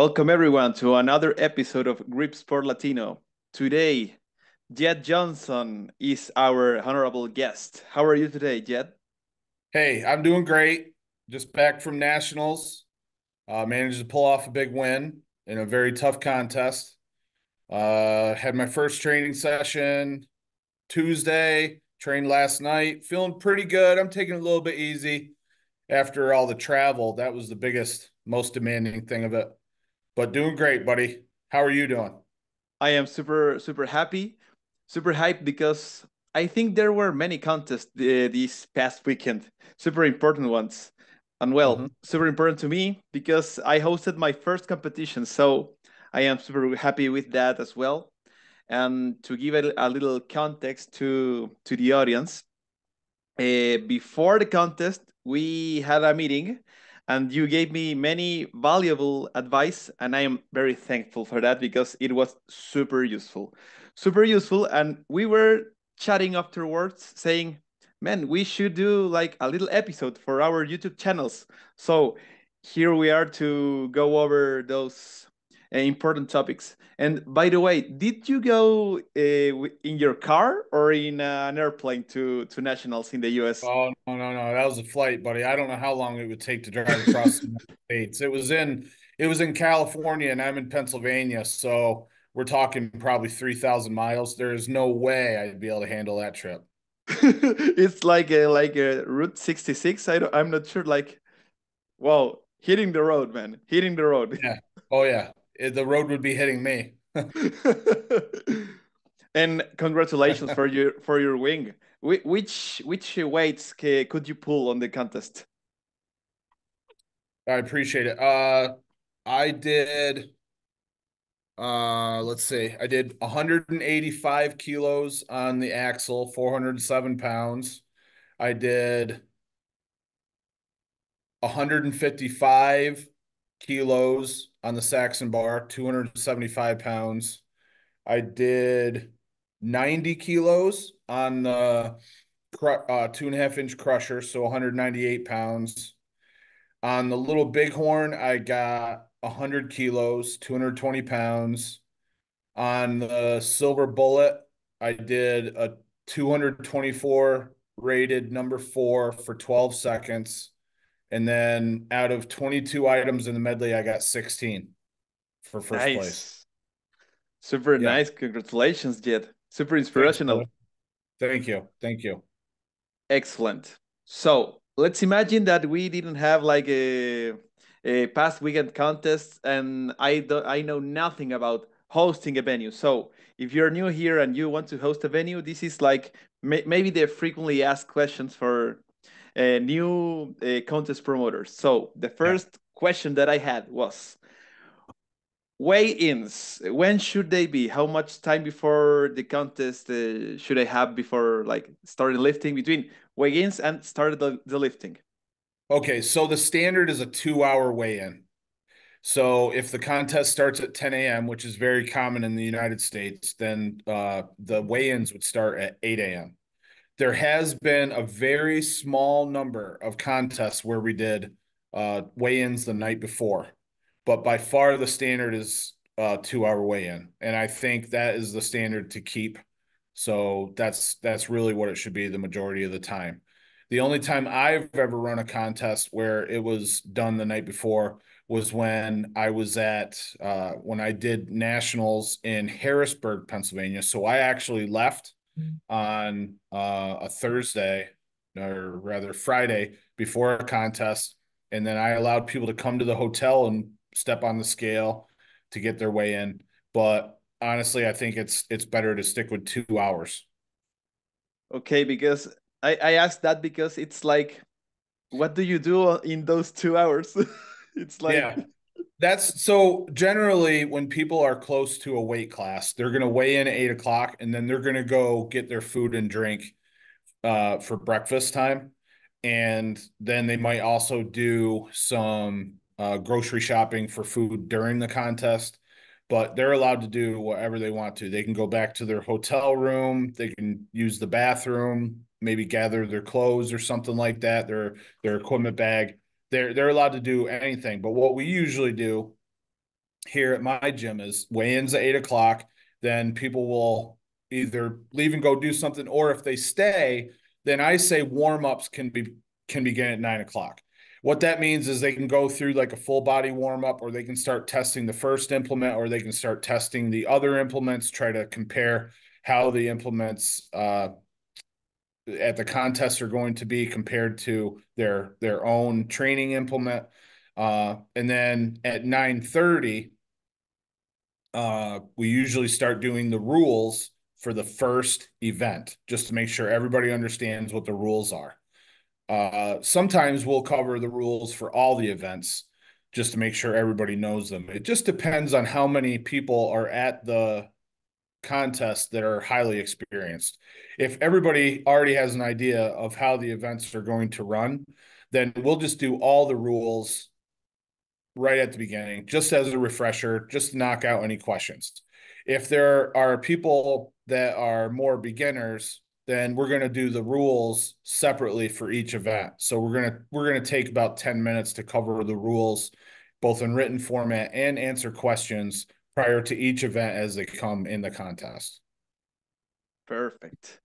Welcome everyone to another episode of Gripsport Latino. Today, Jedd Johnson is our honorable guest. How are you today, Jedd? Hey, I'm doing great. Just back from nationals. Managed to pull off a big win in a very tough contest. Had my first training session Tuesday, trained last night. Feeling pretty good. I'm taking it a little bit easy after all the travel. That was the biggest, most demanding thing of it. But doing great, buddy. How are you doing? I am super happy, super hyped because I think there were many contests this past weekend, super important ones. And Hmm. well, super important to me because I hosted my first competition, so I am super happy with that as well. And to give a little context to the audience, before the contest, we had a meeting and you gave me many valuable advice. And I am very thankful for that because it was super useful. Super useful. And we were chatting afterwards saying, man, we should do like a little episode for our YouTube channels. So here we are to go over those important topics. And by the way, did you go in your car or in an airplane to nationals in the US? Oh, no. That was a flight, buddy. I don't know how long it would take to drive across the United States. It was in California and I'm in Pennsylvania, so we're talking probably 3,000 miles. There is no way I'd be able to handle that trip. It's like a Route 66. I'm not sure. Like, wow, hitting the road, man, hitting the road. Yeah. Oh yeah. The road would be hitting me. And congratulations for your wing. Which weights could you pull on the contest? I appreciate it. I did let's see. I did 185 kilos on the axle, 407 pounds. I did 155 kilos on the Saxon bar, 275 pounds. I did 90 kilos on the 2.5 inch crusher, so 198 pounds. On the little bighorn, I got 100 kilos, 220 pounds. On the silver bullet, I did a 224 rated number four for 12 seconds. And then out of 22 items in the medley, I got 16 for first place. Nice, super Yeah. nice. Congratulations, Jed. Super Thanks, inspirational. brother. Thank you. Thank you. Excellent. So let's imagine that we didn't have like a past weekend contest, and I know nothing about hosting a venue. So if you're new here and you want to host a venue, this is like maybe the frequently asked questions for new contest promoters. So the Yeah. first question that I had was weigh-ins. When should they be? How much time before the contest should I have before like starting lifting between weigh-ins and started the lifting? Okay. So the standard is a 2 hour weigh in. So if the contest starts at 10 a.m., which is very common in the United States, then the weigh ins would start at 8 a.m. There has been a very small number of contests where we did weigh-ins the night before, but by far the standard is 2 hour weigh-in, and I think that is the standard to keep. So that's really what it should be the majority of the time. The only time I've ever run a contest where it was done the night before was when I did nationals in Harrisburg, Pennsylvania. So I actually left on a Thursday, or rather Friday, before a contest, and then I allowed people to come to the hotel and step on the scale to get their way in. But honestly, I think it's better to stick with 2 hours. Okay, because I asked that because it's like, what do you do in those 2 hours? It's like, Yeah. That's so generally when people are close to a weight class, they're going to weigh in at 8 o'clock and then they're going to go get their food and drink for breakfast time. And then they might also do some grocery shopping for food during the contest. But they're allowed to do whatever they want to. They can go back to their hotel room. They can use the bathroom, maybe gather their clothes or something like that, their equipment bag. They're allowed to do anything. But what we usually do here at my gym is weigh-ins at 8 o'clock. Then people will either leave and go do something, or if they stay, then I say warm-ups can begin at 9 o'clock. What that means is they can go through like a full body warm up, or they can start testing the first implement, or they can start testing the other implements, try to compare how the implements at the contest are going to be compared to their own training implement. And then at 9:30, we usually start doing the rules for the first event, just to make sure everybody understands what the rules are. Sometimes we'll cover the rules for all the events just to make sure everybody knows them. It just depends on how many people are at the contest that are highly experienced. If everybody already has an idea of how the events are going to run, then we'll just do all the rules right at the beginning, just as a refresher, just to knock out any questions. If there are people that are more beginners, then we're going to do the rules separately for each event. So we're going to take about 10 minutes to cover the rules both in written format and answer questions prior to each event as they come in the contest. Perfect.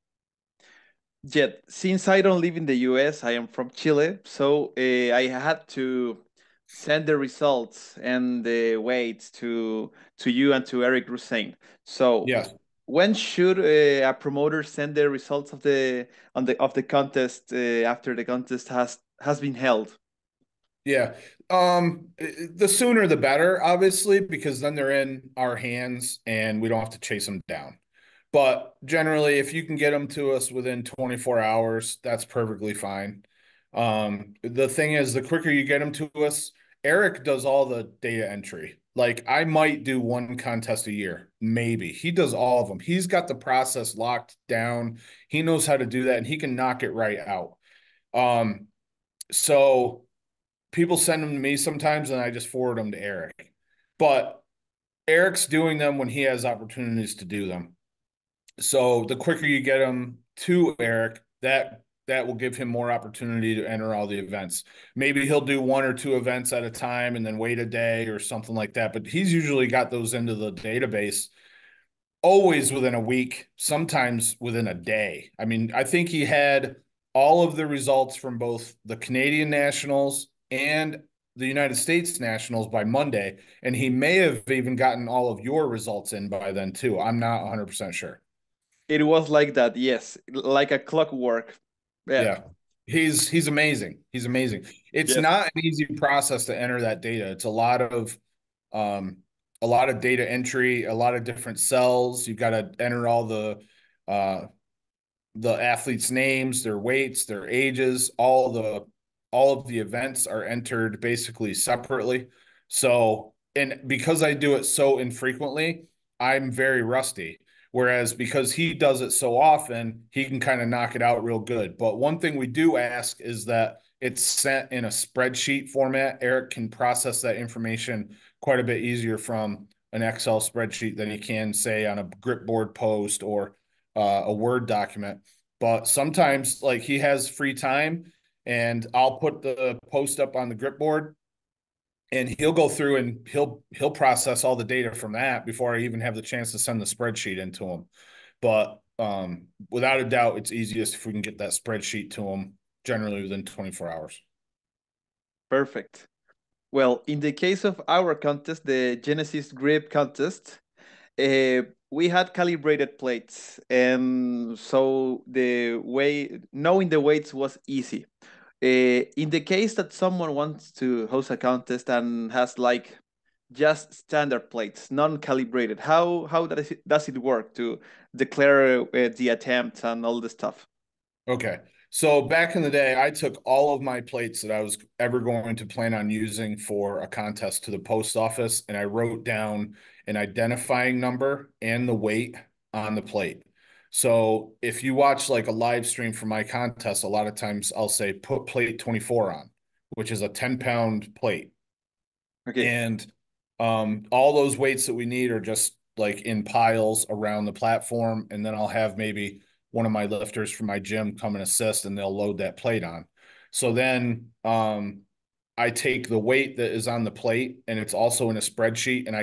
Yet, since I don't live in the US, I am from Chile, so I had to send the results and the weights to you and to Eric Rusain. So, Yes. when should a promoter send the results of the contest after the contest has been held? Yeah. The sooner the better, obviously, because then they're in our hands and we don't have to chase them down. But generally, if you can get them to us within 24 hours, that's perfectly fine. The thing is, the quicker you get them to us, Eric does all the data entry. Like I might do one contest a year, maybe. He does all of them. He's got the process locked down. He knows how to do that and he can knock it right out. Um, so people send them to me sometimes and I just forward them to Eric. But Eric's doing them when he has opportunities to do them. So the quicker you get them to Eric, that will give him more opportunity to enter all the events. Maybe he'll do one or two events at a time and then wait a day or something like that. But he's usually got those into the database always within a week, sometimes within a day. I mean, I think he had all of the results from both the Canadian Nationals and the United States Nationals by Monday, and he may have even gotten all of your results in by then too. I'm not 100% sure. It was like that, yes, like a clockwork. Yeah, Yeah. He's amazing. He's amazing. It's yes. not an easy process to enter that data. It's um a lot of data entry, a lot of different cells. You've got to enter all uh the athletes' names, their weights, their ages, all of the events are entered basically separately. So, and because I do it so infrequently, I'm very rusty. Whereas because he does it so often, he can kind of knock it out real good. But one thing we do ask is that it's sent in a spreadsheet format. Eric can process that information quite a bit easier from an Excel spreadsheet than he can, say, on a Gripboard post or a Word document. But sometimes, like he has free time, and I'll put the post up on the Gripboard, and he'll go through and he'll process all the data from that before I even have the chance to send the spreadsheet into him. But without a doubt, it's easiest if we can get that spreadsheet to him generally within 24 hours. Perfect. Well, in the case of our contest, the Genesis Grip contest, we had calibrated plates, and so the way knowing the weights was easy. In the case that someone wants to host a contest and has like just standard plates, non-calibrated, how does it work to declare the attempt and all the stuff? Okay. So back in the day, I took all of my plates that I was ever going to plan on using for a contest to the post office, and I wrote down an identifying number and the weight on the plate. So if you watch like a live stream for my contest, a lot of times I'll say put plate 24 on, which is a 10-pound plate. Okay, And all those weights that we need are just like in piles around the platform. And then I'll have maybe one of my lifters from my gym come and assist and they'll load that plate on. So then I take the weight that is on the plate and it's also in a spreadsheet, and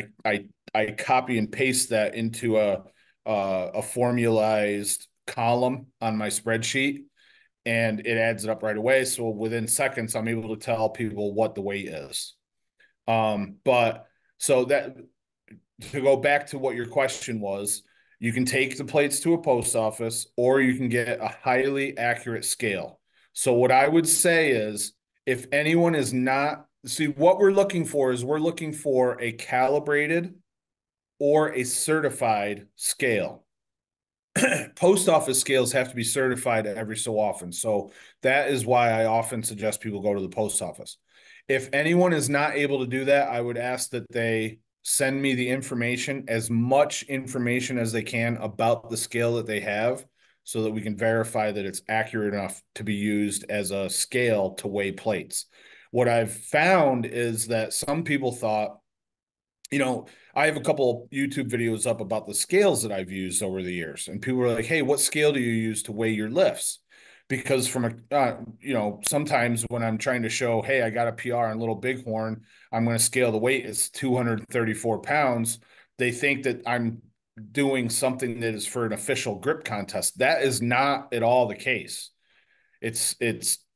I copy and paste that into a formalized column on my spreadsheet, and it adds it up right away. So within seconds, I'm able to tell people what the weight is. But so that to go back to what your question was, you can take the plates to a post office or you can get a highly accurate scale. So what I would say is if anyone is not, see, what we're looking for is we're looking for a calibrated or a certified scale. Post office scales have to be certified every so often. So that is why I often suggest people go to the post office. If anyone is not able to do that, I would ask that they send me the information, as much information as they can about the scale that they have, so that we can verify that it's accurate enough to be used as a scale to weigh plates. What I've found is that some people thought, I have a couple YouTube videos up about the scales that I've used over the years, and people are like, "Hey, what scale do you use to weigh your lifts?" Because sometimes when I'm trying to show, "Hey, I got a PR on Little Bighorn, I'm going to scale the weight, it's 234 pounds," they think that I'm doing something that is for an official grip contest. That is not at all the case. It's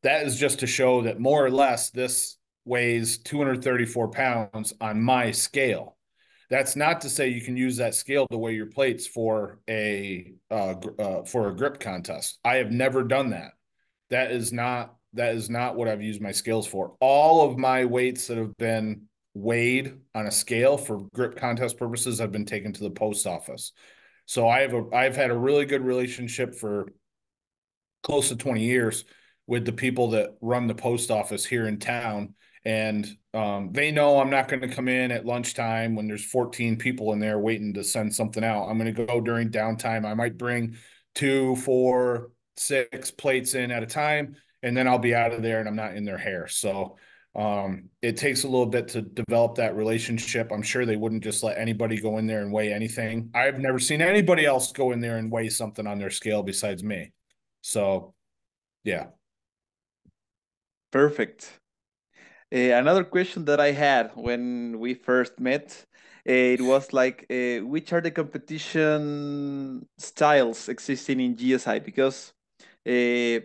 that is just to show that more or less this weighs 234 pounds on my scale. That's not to say you can use that scale to weigh your plates for a grip contest. I have never done that. That is not what I've used my scales for. All of my weights that have been weighed on a scale for grip contest purposes have been taken to the post office. So I've had a really good relationship for close to 20 years with the people that run the post office here in town. And they know I'm not going to come in at lunchtime when there's 14 people in there waiting to send something out. I'm going to go during downtime. I might bring 2, 4, 6 plates in at a time, and then I'll be out of there and I'm not in their hair. So it takes a little bit to develop that relationship. I'm sure they wouldn't just let anybody go in there and weigh anything. I've never seen anybody else go in there and weigh something on their scale besides me. So, yeah. Perfect. Another question that I had when we first met, it was like, which are the competition styles existing in GSI? Because uh,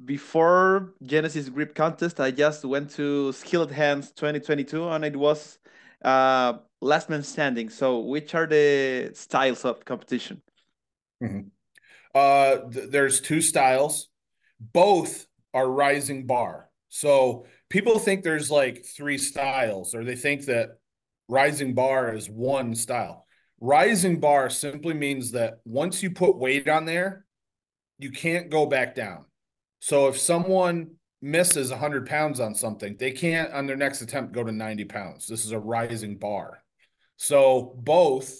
before Genesis Grip Contest, I just went to Skilled Hands 2022, and it was last man standing. So, which are the styles of competition? Mhm. There's two styles. Both are rising bar. So people think there's like three styles, or they think that rising bar is one style. Rising bar simply means that once you put weight on there, you can't go back down. So if someone misses 100 pounds on something, they can't on their next attempt go to 90 pounds. This is a rising bar. So both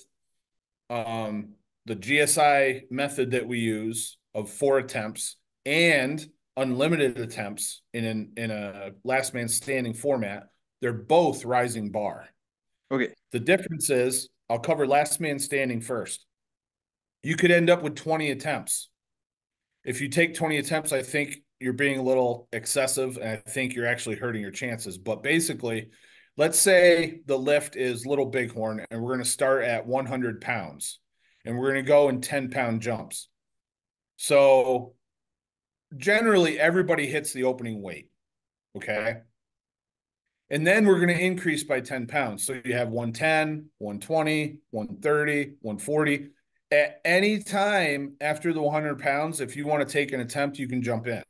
the GSI method that we use of 4 attempts and unlimited attempts in a last man standing format, they're both rising bar. Okay. The difference is, I'll cover last man standing first. You could end up with 20 attempts. If you take 20 attempts, I think you're being a little excessive, and I think you're actually hurting your chances. But basically, let's say the lift is Little Bighorn, and we're going to start at 100 pounds, and we're going to go in 10-pound jumps. So generally, everybody hits the opening weight. Okay. And then we're going to increase by 10 pounds. So you have 110, 120, 130, 140. At any time after the 100 pounds, if you want to take an attempt, you can jump in.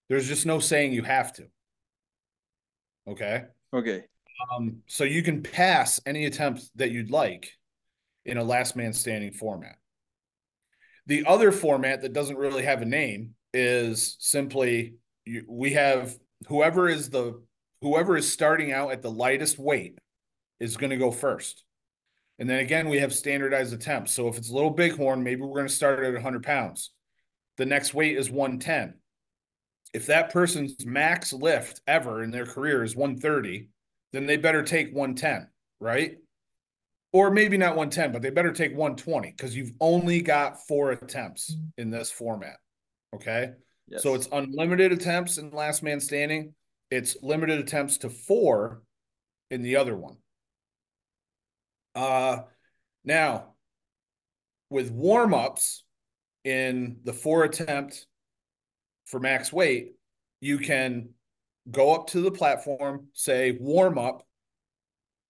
There's just no saying you have to. Okay. Okay. So you can pass any attempt that you'd like in a last man standing format. The other format that doesn't really have a name is simply we have whoever is starting out at the lightest weight is going to go first. And then again, we have standardized attempts. So if it's a Little Bighorn, maybe we're going to start at 100 pounds. The next weight is 110. If that person's max lift ever in their career is 130, then they better take 110, right? Or maybe not 110, but they better take 120 because you've only got 4 attempts in this format. Okay. So Yes. it's unlimited attempts in last man standing, It's limited attempts to 4 in the other one. Now with warm-ups in the 4 attempt for max weight, you can go up to the platform, say warm up,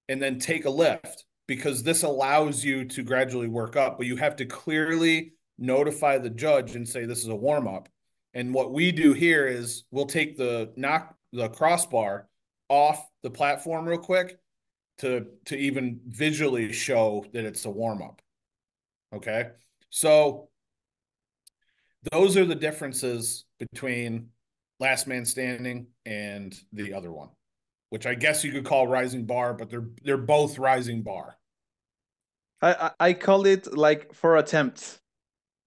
and then take a lift, because this allows you to gradually work up, but you have to clearly notify the judge and say this is a warm up. And what we do here is we'll take the crossbar off the platform real quick to even visually show that it's a warm up. Okay. So those are the differences between last man standing and the other one, which I guess you could call rising bar, but they're both rising bar. I call it like 4 attempts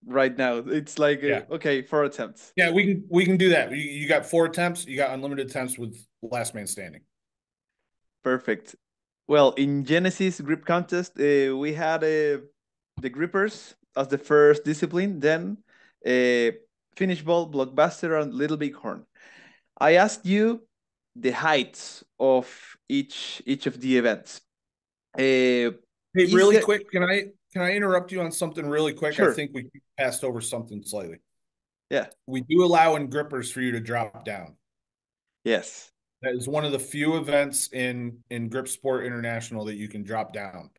right now. It's like Yeah. okay, 4 attempts. Yeah, we can do that. You got 4 attempts, you got unlimited attempts with last man standing. Perfect. Well, in Genesis grip contest, we had the grippers as the first discipline, then finish ball, blockbuster, and little bighorn. I asked you the heights of each of the events. Hey, Is really there quick, can I interrupt you on something really quick? I sure? think we passed over something slightly. Yeah. We do allow in grippers for you to drop down. Yes. That is one of the few events in Gripsport International that you can drop down.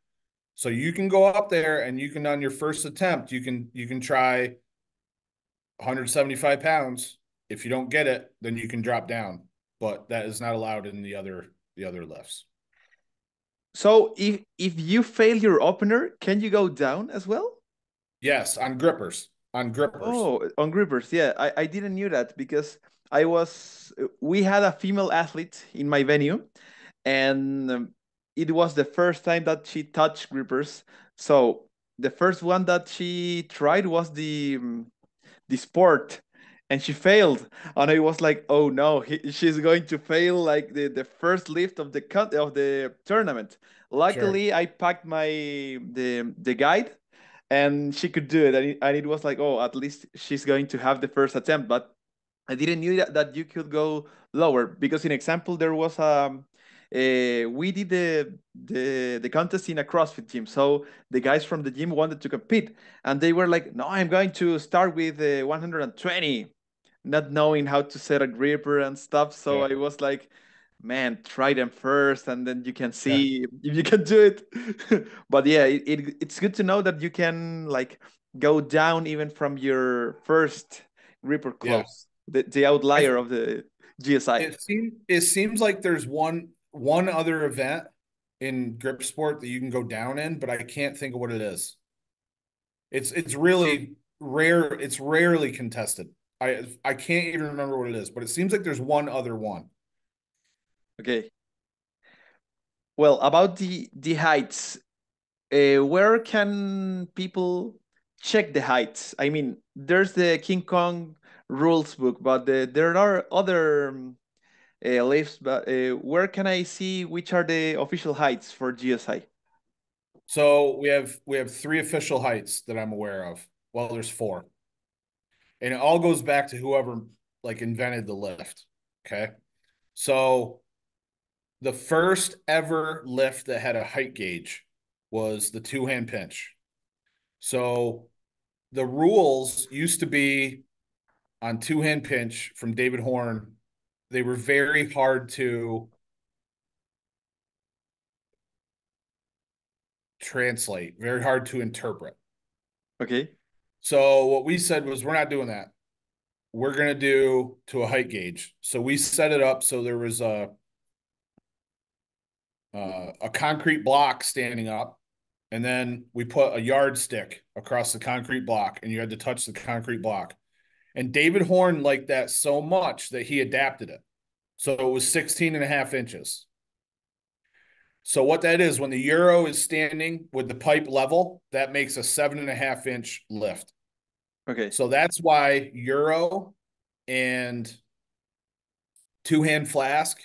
So you can go up there and you can, on your first attempt, you can try 175 pounds. If you don't get it, then you can drop down. But that is not allowed in the other lifts. So if you fail your opener, can you go down as well? Yes, on grippers. On grippers. Oh, on grippers, yeah, I didn't knew that because we had a female athlete in my venue, and it was the first time that she touched grippers. So the first one that she tried was the sport, and she failed, and I was like, oh no, she's going to fail like the first lift of the tournament. Sure. Luckily, I packed the guide, and she could do it, and it was like, oh, at least she's going to have the first attempt. But I didn't knew that you could go lower, because in example there was we did the contest in a CrossFit gym, so the guys from the gym wanted to compete, and they were like, no, I'm going to start with 120, not knowing how to set a gripper and stuff. So Yeah. I was like, man, try them first, and then you can Yeah. see if you can do it. But yeah, it's good to know that you can like go down even from your first gripper Yeah. close, the I, outlier of the GSI. it seems like there's one other event in grip sport that you can go down in, but I can't think of what it is. It's really rare. It's rarely contested. I can't even remember what it is, but it seems like there's one other one. Okay. Well, about the heights, where can people check the heights? I mean, there's the King Kong rules book, but there are other lifts. But where can I see which are the official heights for GSI? So we have 3 official heights that I'm aware of. Well, there's 4. And it all goes back to whoever like invented the lift. Okay. So the first ever lift that had a height gauge was the 2-hand pinch. So the rules used to be on 2-hand pinch from David Horn. They were very hard to translate, very hard to interpret. Okay. So what we said was, we're not doing that. We're going to do to a height gauge. So we set it up so there was a concrete block standing up, and then we put a yardstick across the concrete block, and you had to touch the concrete block. And David Horn liked that so much that he adapted it. So it was 16 and a half inches. So what that is, when the Euro is standing with the pipe level, that makes a 7.5-inch lift. Okay. So that's why Euro and 2-hand flask,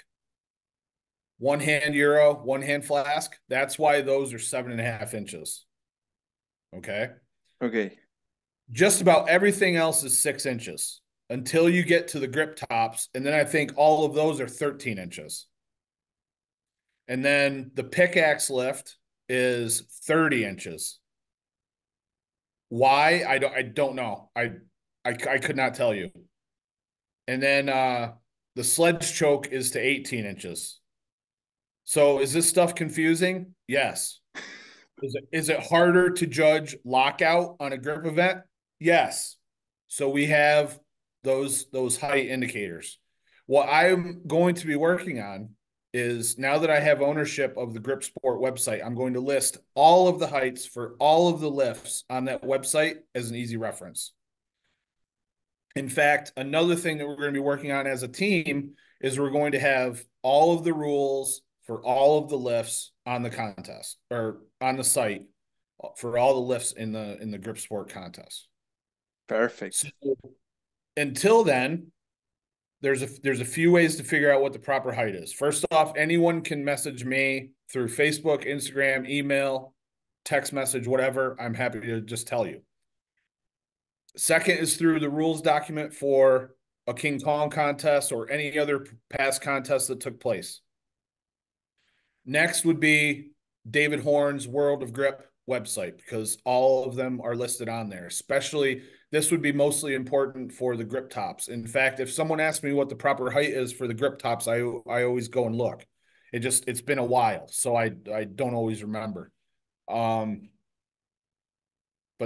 1-hand Euro, 1-hand flask, that's why those are 7.5 inches. Okay. Okay. Just about everything else is 6 inches. until you get to the grip tops. And then I think all of those are 13 inches. And then the pickaxe lift is 30 inches. Why? I don't know. I could not tell you. And then the sledge choke is to 18 inches. So is this stuff confusing? Yes. Is it harder to judge lockout on a grip event? Yes. So we have those height indicators. What I'm going to be working on is, now that I have ownership of the Gripsport website, I'm going to list all of the heights for all of the lifts on that website as an easy reference. In fact, another thing that we're going to be working on as a team is we're going to have all of the rules for all of the lifts on the contest, or on the site, for all the lifts in the Grip Sport contest. So Perfect. until then, there's a few ways to figure out what the proper height is. First off, anyone can message me through Facebook, Instagram, email, text message, whatever. I'm happy to just tell you. Second is through the rules document for a King Kong contest or any other past contest that took place. Next would be David Horn's World of Grip website, because all of them are listed on there. Especially, this would be mostly important for the grip tops. In fact, if someone asks me what the proper height is for the grip tops, I always go and look. It's been a while, so I don't always remember. But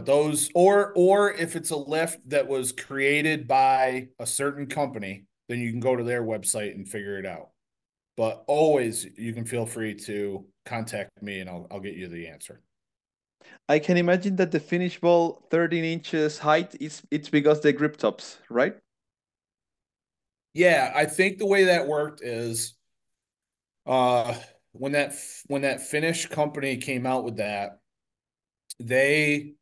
those, or if it's a lift that was created by a certain company, then you can go to their website and figure it out. But always, you can feel free to contact me and I'll get you the answer. I can imagine that the finish ball 13 inches height is it's because the grip tops, right? Yeah, I think the way that worked is uh when that Finnish company came out with that, they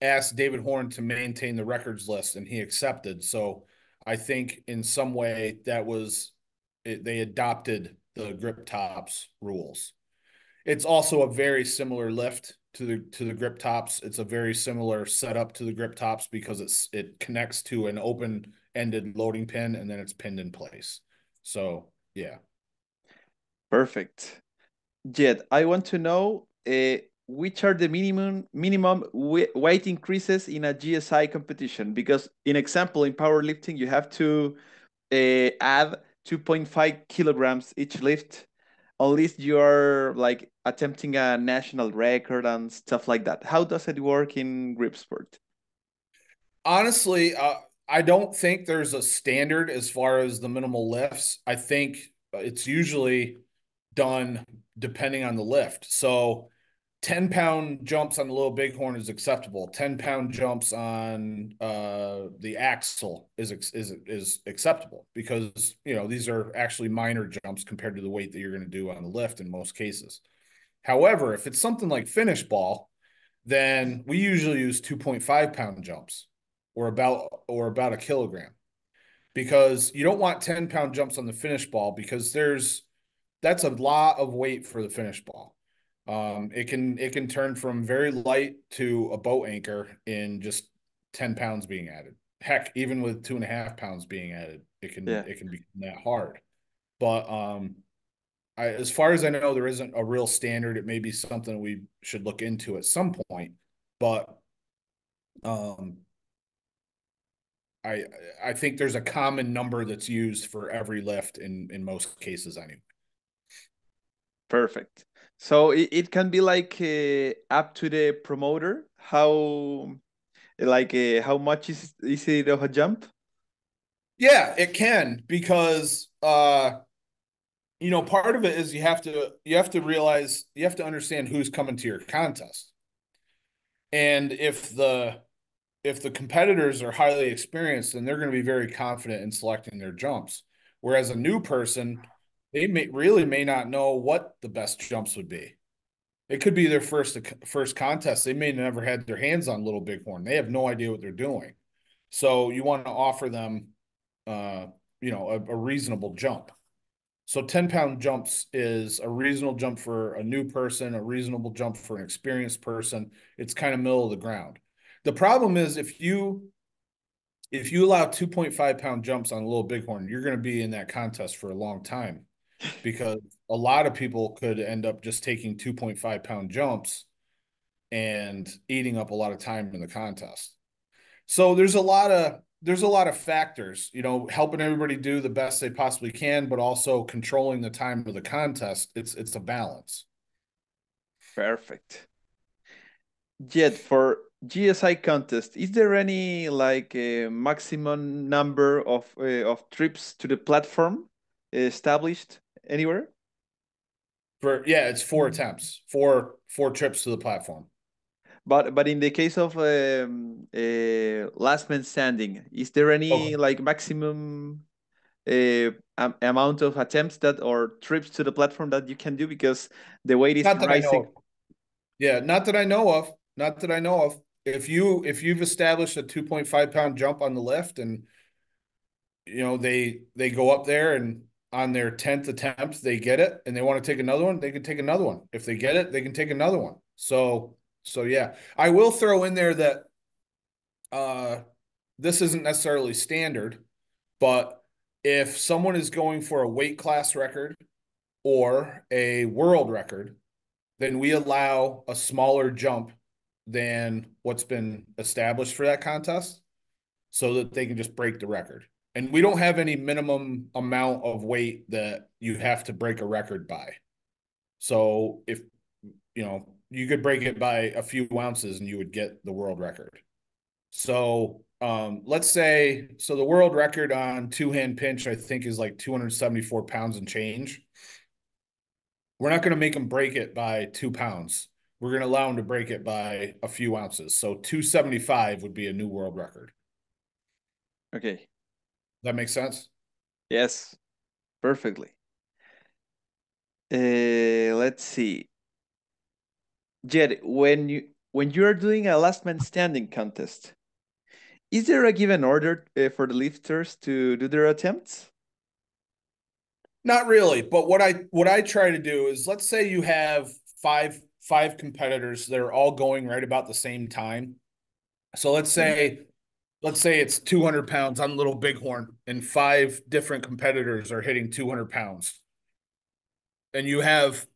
asked David Horn to maintain the records list and he accepted. So I think in some way that was it, they adopted the grip tops rules. It's also a very similar lift to the grip tops. It's a very similar setup to the grip tops because it connects to an open-ended loading pin and then it's pinned in place. So yeah. Perfect. Jed, I want to know which are the minimum weight increases in a GSI competition? Because in example, in powerlifting, you have to add 2.5 kilograms each lift, unless you are like attempting a national record and stuff like that. How does it work in grip sport? Honestly, I don't think there's a standard as far as the minimal lifts. I think it's usually done depending on the lift. So 10-pound jumps on the little bighorn is acceptable. 10-pound jumps on the axle is acceptable because these are actually minor jumps compared to the weight that you're going to do on the lift in most cases. However, if it's something like finish ball, then we usually use 2.5-pound jumps or about a kilogram, because you don't want 10-pound jumps on the finish ball because that's a lot of weight for the finish ball. It can turn from very light to a boat anchor in just 10 pounds being added. Heck, even with 2.5 pounds being added, it can Yeah, it can be that hard. But as far as I know, there isn't a real standard. It may be something we should look into at some point. But um, I I think there's a common number that's used for every lift in most cases anyway. perfect. So it can be like up to the promoter how much is it of a jump? Yeah, it can, because part of it is you have to realize, you have to understand who's coming to your contest. And if the competitors are highly experienced, then they're going to be very confident in selecting their jumps. Whereas a new person, they may not know what the best jumps would be. It could be their first contest. They may never had their hands on Little Bighorn. They have no idea what they're doing. So you want to offer them, a reasonable jump. So 10-pound jumps is a reasonable jump for a new person, a reasonable jump for an experienced person. It's kind of middle of the ground. The problem is, if you allow 2.5 pound jumps on a little bighorn, you're going to be in that contest for a long time because a lot of people could end up just taking 2.5 pound jumps and eating up a lot of time in the contest. So there's a lot of factors, helping everybody do the best they possibly can, but also controlling the time of the contest. It's a balance. Perfect. Yet for GSI contest, is there any like a maximum number of trips to the platform established anywhere? Yeah, it's 4 attempts, four trips to the platform. But in the case of last man standing, is there any Okay. like maximum amount of attempts that or trips to the platform that you can do because the weight is Not that I know rising? of. Yeah, not that I know of. Not that I know of. If you've established a 2.5 pound jump on the lift and they go up there and on their 10th attempt they get it and they want to take another one, they can take another one. If they get it, they can take another one. So yeah. I will throw in there that uh this isn't necessarily standard, but if someone is going for a weight class record or a world record, then we allow a smaller jump than what's been established for that contest so that they can just break the record. And we don't have any minimum amount of weight that you have to break a record by. So if you could break it by a few ounces and you would get the world record. So let's say the world record on two-hand pinch, I think, is like 274 pounds and change. We're not going to make them break it by 2 pounds. We're going to allow them to break it by a few ounces. So 275 would be a new world record. Okay. That makes sense? Yes, perfectly. Let's see. Jed, when you are doing a last man standing contest, is there a given order for the lifters to do their attempts? Not really, but what I try to do is, let's say you have five competitors that are all going right about the same time. So let's Okay. say let's say it's 200 pounds on Little Bighorn and five different competitors are hitting 200 pounds. And you have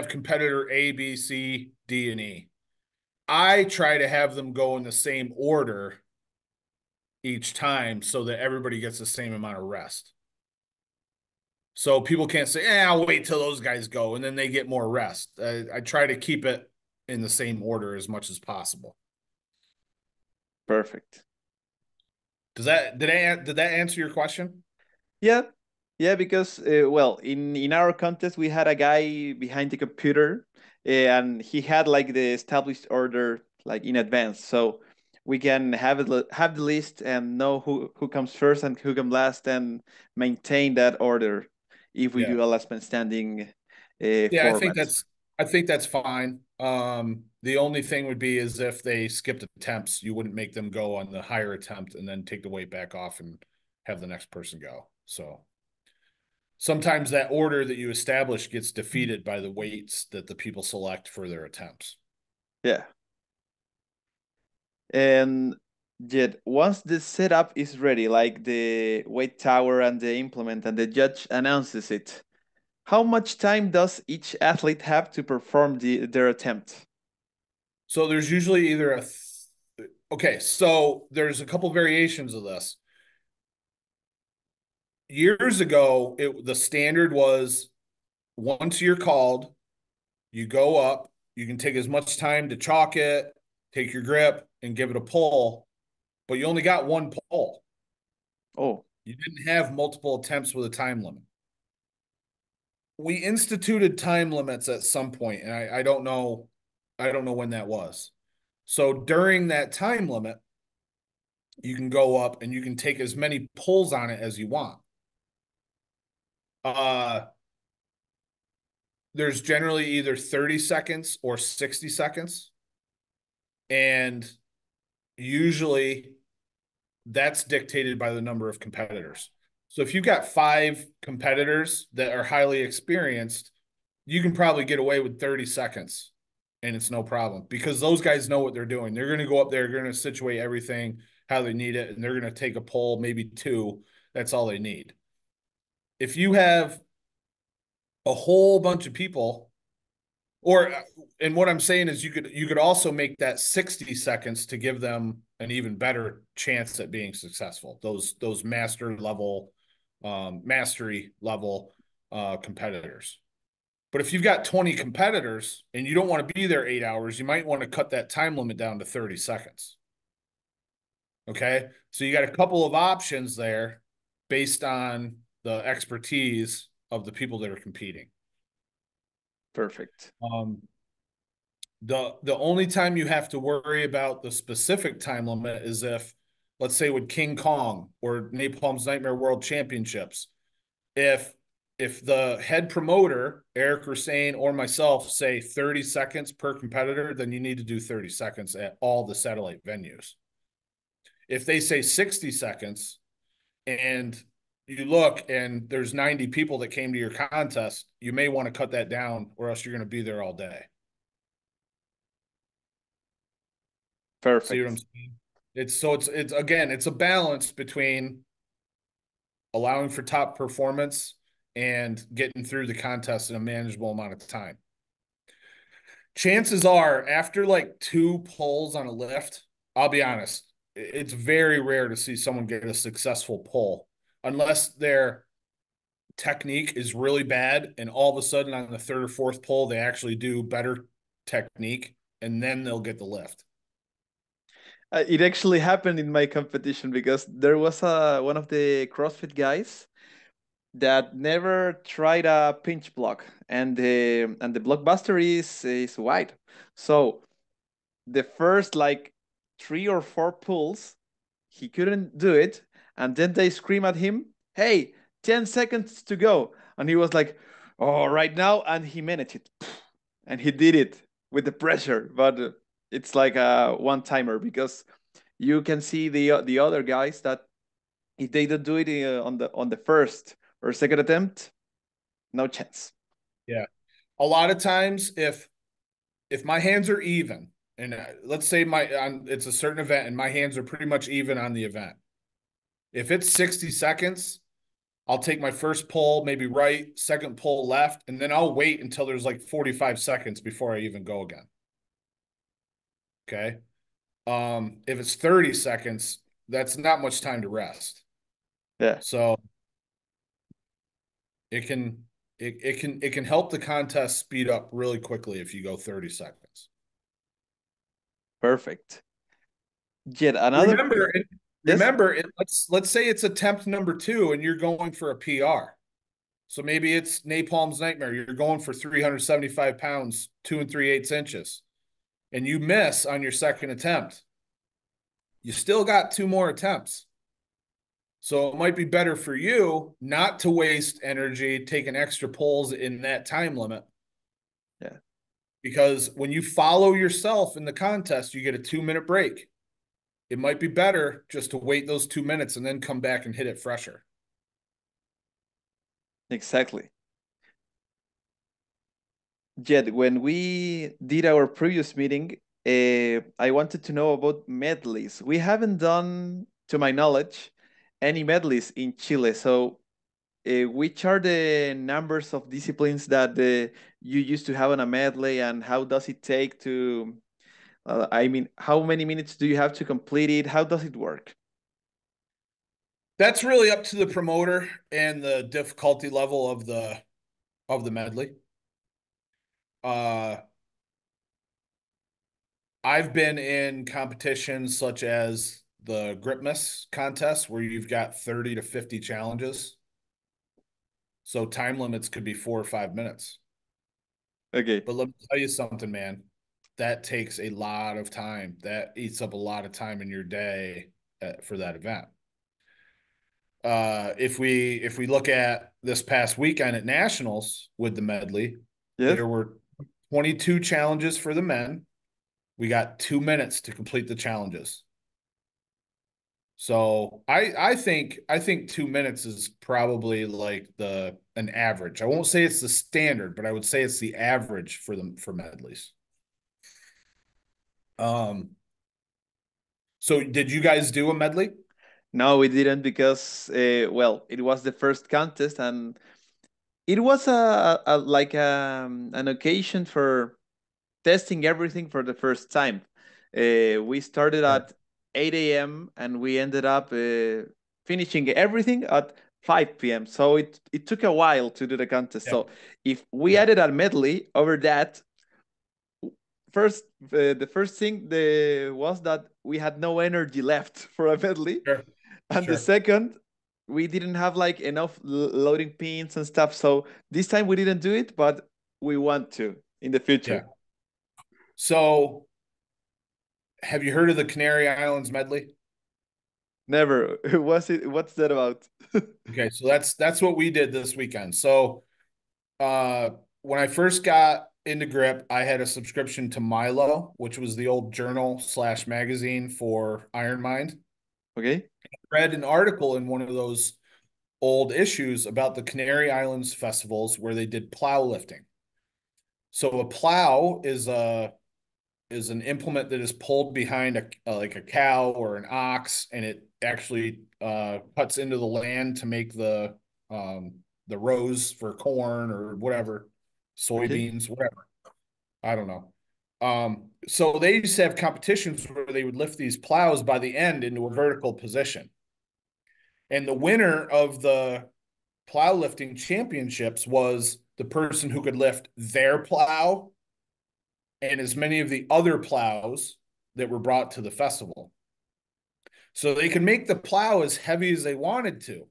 competitor A, B, C, D, and E. I try to have them go in the same order each time so that everybody gets the same amount of rest. So people can't say, I'll wait till those guys go and then they get more rest. I try to keep it in the same order as much as possible. Perfect. Did that answer your question? Yeah, yeah, because well, in our contest we had a guy behind the computer, and he had like the established order like in advance, so we can have the list and know who comes first and who comes last, and maintain that order if we Yeah. do a last man standing Yeah, I think format. that's fine. The only thing would be is if they skipped attempts, you wouldn't make them go on the higher attempt and then take the weight back off and have the next person go. So sometimes that order that you establish gets defeated by the weights that the people select for their attempts. Yeah, and yet once the setup is ready, like the weight tower and the implement, and the judge announces it, how much time does each athlete have to perform their attempt? So there's usually either okay, so there's a couple variations of this. Years ago, the standard was once you're called, you go up, you can take as much time to chalk it, take your grip, and give it a pull, but you only got one pull. Oh, You didn't have multiple attempts with a time limit. We instituted time limits at some point, and I don't know when that was. So during that time limit, you can go up and you can take as many pulls on it as you want. Uh, there's generally either 30 seconds or 60 seconds. And usually that's dictated by the number of competitors. So if you've got five competitors that are highly experienced, you can probably get away with 30 seconds and it's no problem because those guys know what they're doing. They're going to go up there, they're going to situate everything, how they need it, and they're going to take a pull, maybe two. That's all they need. If you have a whole bunch of people, or and what I'm saying is you could also make that 60 seconds to give them an even better chance at being successful. Those mastery level competitors. But if you've got 20 competitors and you don't want to be there 8 hours, you might want to cut that time limit down to 30 seconds. Okay. So you got a couple of options there based on the expertise of the people that are competing. Perfect. The only time you have to worry about the specific time limit is if, let's say, with King Kong or Napalm's Nightmare World Championships, if the head promoter, Eric Rasain, or myself say 30 seconds per competitor, then you need to do 30 seconds at all the satellite venues. If they say 60 seconds and you look and there's 90 people that came to your contest, you may want to cut that down or else you're going to be there all day. See what I'm Perfect. saying? It's again, it's a balance between allowing for top performance and getting through the contest in a manageable amount of time. Chances are, after like two pulls on a lift, I'll be honest, it's very rare to see someone get a successful pull unless their technique is really bad and all of a sudden on the third or fourth pull they actually do better technique and then they'll get the lift. It actually happened in my competition because there was one of the CrossFit guys that never tried a pinch block, and the blockbuster is wide. So the first like 3 or 4 pulls, he couldn't do it, and then they scream at him, "Hey, 10 seconds to go!" And he was like, "Oh, right now!" And he managed it, and he did it with the pressure, but it's like a one timer because you can see the other guys that if they don't do it on the first or second attempt, no chance. Yeah. A lot of times if my hands are even and let's say it's a certain event and my hands are pretty much even on the event. If it's 60 seconds, I'll take my first pull, maybe right, second pull left, and then I'll wait until there's like 45 seconds before I even go again. Okay. If it's 30 seconds, that's not much time to rest. Yeah, So it can help the contest speed up really quickly if you go 30 seconds. perfect. Yet another. Remember, Yes. remember, let's say it's attempt number two and you're going for a PR. So maybe it's Napalm's Nightmare. You're going for 375 pounds, 2 3/8 inches, and you miss on your second attempt. You still got two more attempts. So it might be better for you not to waste energy taking extra pulls in that time limit. Yeah, Because when you follow yourself in the contest, you get a 2 minute break. It might be better just to wait those 2 minutes and then come back and hit it fresher. exactly. Jed, when we did our previous meeting, I wanted to know about medleys. We haven't done, to my knowledge, any medleys in Chile. So, which are the numbers of disciplines that you used to have on a medley, and how does it take to? I mean, how many minutes do you have to complete it? How does it work? That's really up to the promoter and the difficulty level of the medley. Uh, I've been in competitions such as the Gripmas contest where you've got 30 to 50 challenges. So time limits could be 4 or 5 minutes. Okay, But let me tell you something, man. That takes a lot of time. That eats up a lot of time in your day for that event. If we look at this past weekend at Nationals with the medley, yes, there were 22 challenges for the men. We got 2 minutes to complete the challenges. So I think 2 minutes is probably like the an average. I won't say it's the standard, but I would say it's the average for medleys. Um, So did you guys do a medley? No, we didn't because well, it was the first contest, and it was a like an occasion for testing everything for the first time. We started Sure. at 8 a.m. and we ended up finishing everything at 5 p.m. So it took a while to do the contest. Yeah. So if we Yeah. added a medley over that, first the first thing was that we had no energy left for a medley, Sure. and the Sure. second we didn't have like enough loading pins and stuff. So this time we didn't do it, but we want to in the Yeah. future. So have you heard of the Canary Islands medley? Never. What's that about? Okay, so that's what we did this weekend. So uh when I first got into grip, I had a subscription to Milo, which was the old journal slash magazine for Iron Mind. Okay. Read an article in one of those old issues about the Canary Islands festivals where they did plow lifting. So a plow is an implement that is pulled behind like a cow or an ox, and it actually cuts into the land to make the rows for corn or whatever, Okay. soybeans, whatever. I don't know. So they used to have competitions where they would lift these plows by the end into a vertical position. And the winner of the plow lifting championships was the person who could lift their plow and as many of the other plows that were brought to the festival. So they could make the plow as heavy as they wanted to.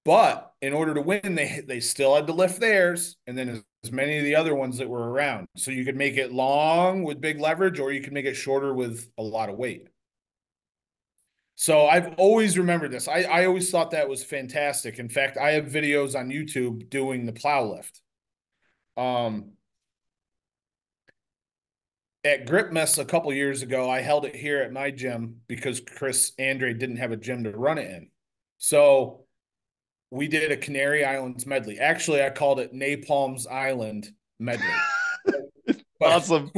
But in order to win, they still had to lift theirs and then as many of the other ones that were around. So you could make it long with big leverage, or you could make it shorter with a lot of weight. So I've always remembered this. I always thought that was fantastic. In fact, I have videos on YouTube doing the plow lift. Um, at Gripmas a couple years ago, I held it here at my gym because Chris Andre didn't have a gym to run it in. So we did a Canary Islands medley. Actually, I called it Napalm's Island medley. But Awesome.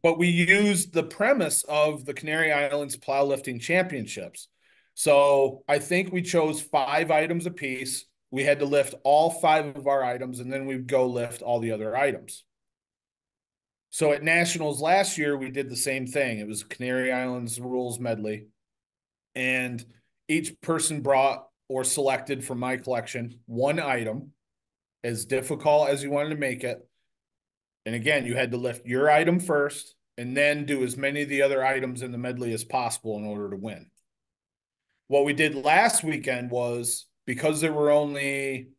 but we used the premise of the Canary Islands plow lifting championships. So I think we chose 5 items apiece. We had to lift all 5 of our items, and then we'd go lift all the other items. So at Nationals last year, we did the same thing. It was Canary Islands rules medley. And each person brought or selected from my collection one item, as difficult as you wanted to make it. And again, you had to lift your item first and then do as many of the other items in the medley as possible in order to win. What we did last weekend was, because there were only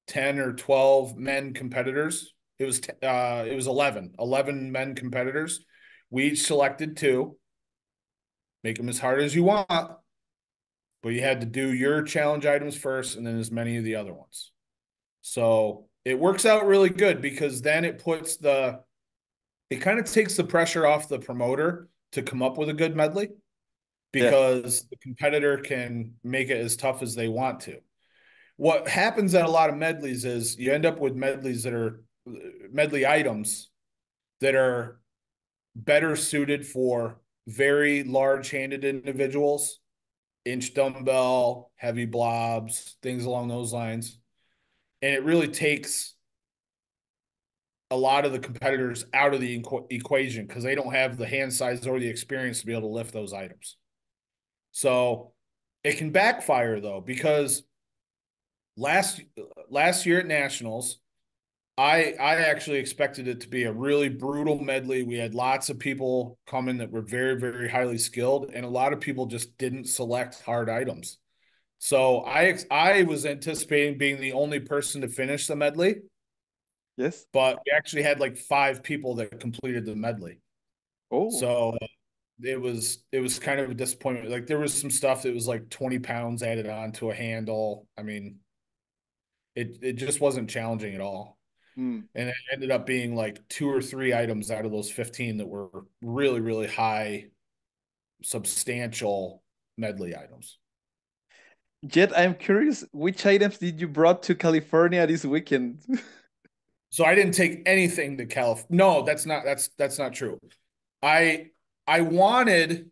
10 or 12 men competitors, it was 11 men competitors. We each selected 2. Make them as hard as you want, but you had to do your challenge items first and then as many of the other ones. So it works out really good because then it kind of takes the pressure off the promoter to come up with a good medley, Yeah. because the competitor can make it as tough as they want to. What happens at a lot of medleys is you end up with medleys that are medley items that are better suited for very large-handed individuals, inch dumbbell, heavy blobs, things along those lines. And it really takes a lot of the competitors out of the equation because they don't have the hand size or the experience to be able to lift those items. So it can backfire though, because last last year at Nationals, I actually expected it to be a really brutal medley. We had lots of people coming that were very, very highly skilled, and a lot of people just didn't select hard items. So I was anticipating being the only person to finish the medley, Yes. but we actually had like 5 people that completed the medley. Oh. So it was kind of a disappointment. Like there was some stuff that was like 20 pounds added on to a handle. I mean, it just wasn't challenging at all. Hmm. And it ended up being like 2 or 3 items out of those 15 that were really, really high, substantial medley items. Jed, I'm curious, which items did you brought to California this weekend? So I didn't take anything to California. No, that's not true. I I wanted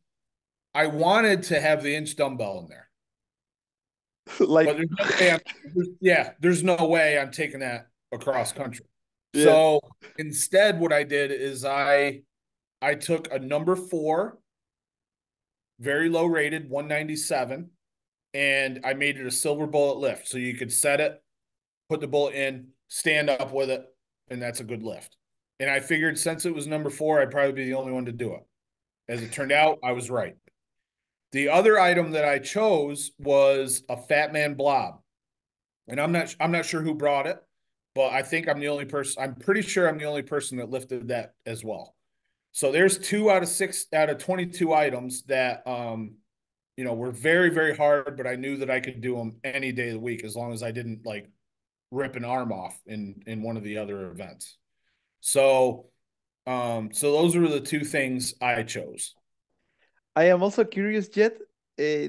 I wanted to have the inch dumbbell in there, but Like, there's no way there's no way I'm taking that across country. yeah. So instead, what I did is I took a number four, very low rated, 197, and I made it a silver bullet lift. So you could set it, put the bullet in, stand up with it, and that's a good lift. And I figured since it was number four, I'd probably be the only one to do it. As it turned out, I was right. The other item that I chose was a Fat Man Blob. And I'm not sure who brought it, but I think I'm the only person. I'm pretty sure I'm the only person that lifted that as well. So there's 2 out of 22 items that were very, very hard, but I knew that I could do them any day of the week as long as I didn't like rip an arm off in one of the other events. So so those were the two things I chose. I am also curious, Jed. Uh,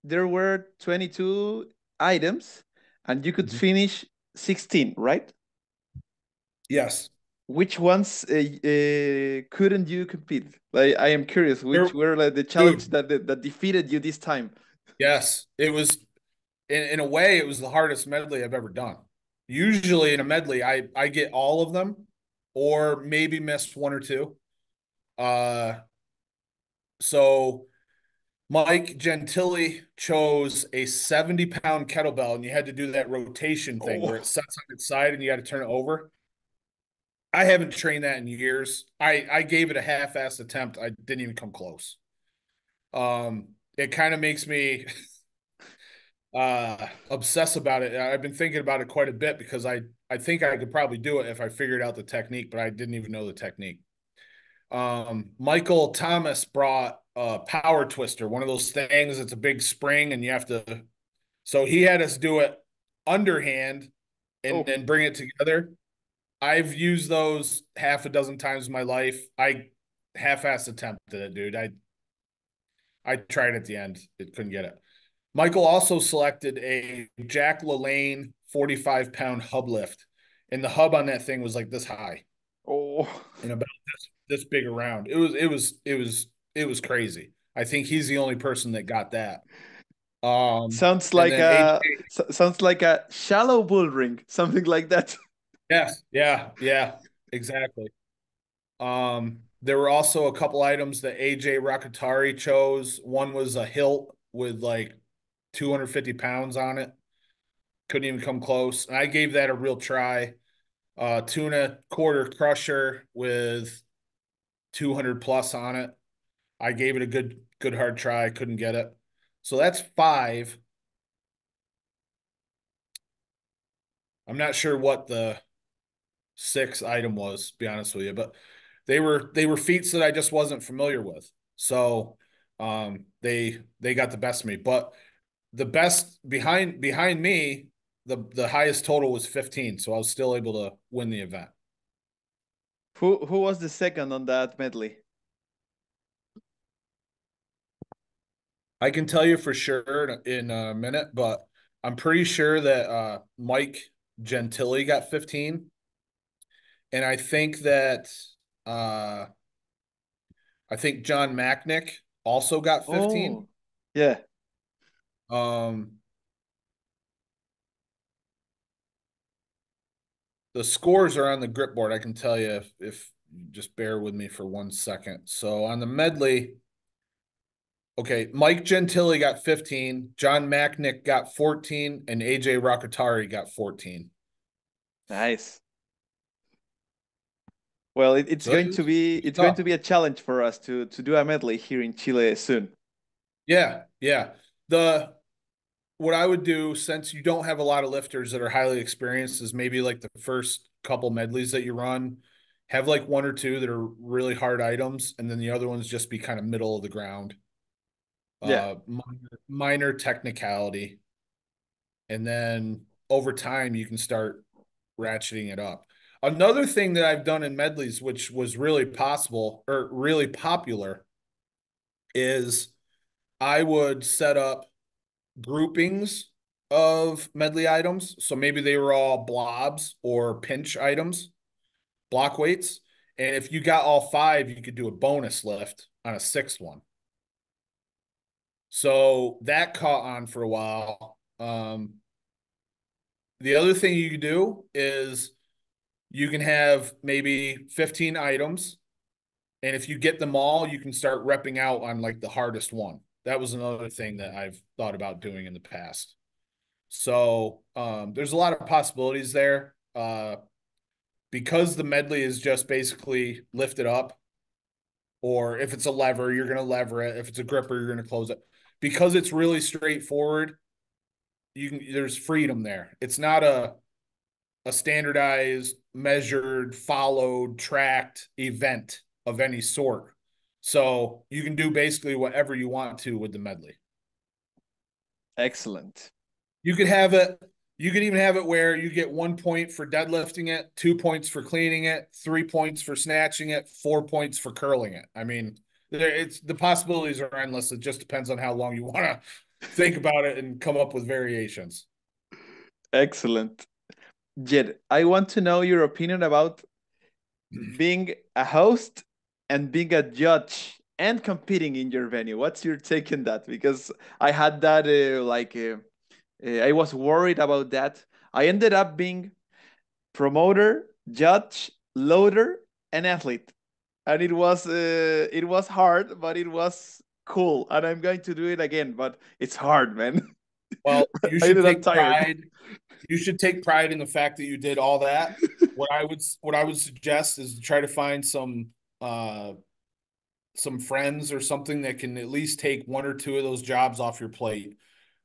there were 22 items, and you could Mhm. finish 16, right? Yes. Which ones couldn't you compete? Like, I am curious, which There, were like the challenge dude. that defeated you this time? Yes. It was in a way, it was the hardest medley I've ever done. Usually in a medley, I get all of them or maybe missed one or two. Uh so Mike Gentili chose a 70-pound kettlebell, and you had to do that rotation thing where it Oh, sets on its side and you got to turn it over. I haven't trained that in years. I gave it a half-assed attempt. I didn't even come close. It kind of makes me obsess about it. I've been thinking about it quite a bit because I think I could probably do it if I figured out the technique, but I didn't even know the technique. Michael Thomas brought a power twister, one of those things. It's a big spring, and you have to. So he had us do it underhand and oh, then bring it together. I've used those half a dozen times in my life. I half-ass attempted it, dude. I tried at the end. It couldn't get it. Michael also selected a Jack LaLanne 45-pound hub lift. And the hub on that thing was like this high oh. and about this big around. It was crazy. I think he's the only person that got that. Sounds And like then AJ, sounds like a shallow bull ring, something like that. yes, yeah, yeah, exactly. There were also a couple items that AJ Rakatari chose. One was a hilt with like 250 pounds on it. Couldn't even come close. And I gave that a real try. Tuna quarter crusher with 200 plus on it. I gave it a good hard try. Couldn't get it. So that's five. I'm not sure what the sixth item was, to be honest with you, but they were feats that I just wasn't familiar with. So they got the best of me. But the best behind me, the highest total was 15. So I was still able to win the event. Who was the second on that medley? I can tell you for sure in a minute, but I'm pretty sure that Mike Gentili got 15, and uh, I think John Macknick also got 15. Oh, yeah. Um, the scores are on the grip board. I can tell you if you just bear with me for 1 second. So on the medley, okay, Mike Gentili got 15, John Macknick got 14, and AJ Rakatari got 14. Nice. Well, So it was it's going to tough. be a challenge for us to do a medley here in Chile soon. Yeah, yeah. The what I would do since you don't have a lot of lifters that are highly experienced is maybe like the first couple medleys that you run, have like one or two that are really hard items, and then the other ones just be kind of middle of the ground, Yeah. minor technicality, and then over time you can start ratcheting it up. Another thing that I've done in medleys, which was really possible or really popular, is I would set up groupings of medley items. So maybe they were all blobs or pinch items, block weights. And if you got all five, you could do a bonus lift on a sixth one. So that caught on for a while. The other thing you could do is you can have maybe 15 items. And if you get them all, you can start repping out on like the hardest one. That was another thing that I've thought about doing in the past. So there's a lot of possibilities there. Because the medley is just basically lift it up, or if it's a lever, you're going to lever it. If it's a gripper, you're going to close it. Because it's really straightforward, there's freedom there. It's not a standardized, measured, followed, tracked event of any sort. So you can do basically whatever you want to with the medley. Excellent. You could have it, you could even have it where you get 1 point for deadlifting it, 2 points for cleaning it, 3 points for snatching it, 4 points for curling it. I mean, it's the possibilities are endless. It just depends on how long you want to think about it and come up with variations. Excellent. Jed, I want to know your opinion about being a host and being a judge and competing in your venue. What's your take on that? Because I had that I was worried about that. I ended up being promoter, judge, loader, and athlete, and it was hard, but it was cool, and I'm going to do it again. But it's hard, man. Well, you I should ended up take tired. pride. You should take pride in the fact that you did all that. What I would suggest is to try to find some friends or something that can at least take one or two of those jobs off your plate.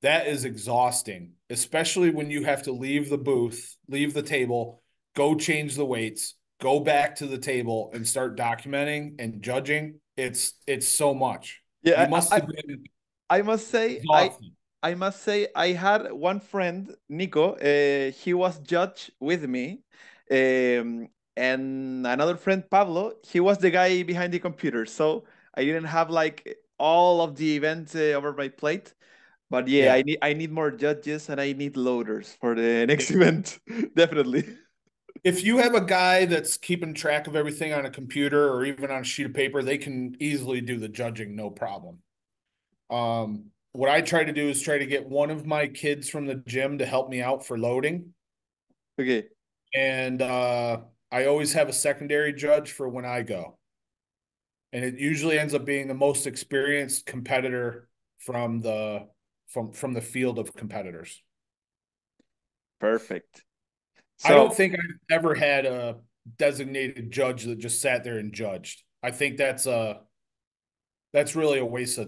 That is exhausting, especially when you have to leave the booth, leave the table, go change the weights, go back to the table and start documenting and judging. It's so much. You Yeah, must have been I must say, exhausted. I must say, I had one friend, Nico. He was judge with me, and another friend, Pablo. He was the guy behind the computer. So I didn't have like all of the events over my plate. But yeah, Yeah. I need more judges and I need loaders for the next event. Definitely. If you have a guy that's keeping track of everything on a computer or even on a sheet of paper, they can easily do the judging, no problem. What I try to do is try to get one of my kids from the gym to help me out for loading. Okay, And I always have a secondary judge for when I go. And it usually ends up being the most experienced competitor from the field of competitors. perfect. I don't So think I've ever had a designated judge that just sat there and judged. I think that's really a waste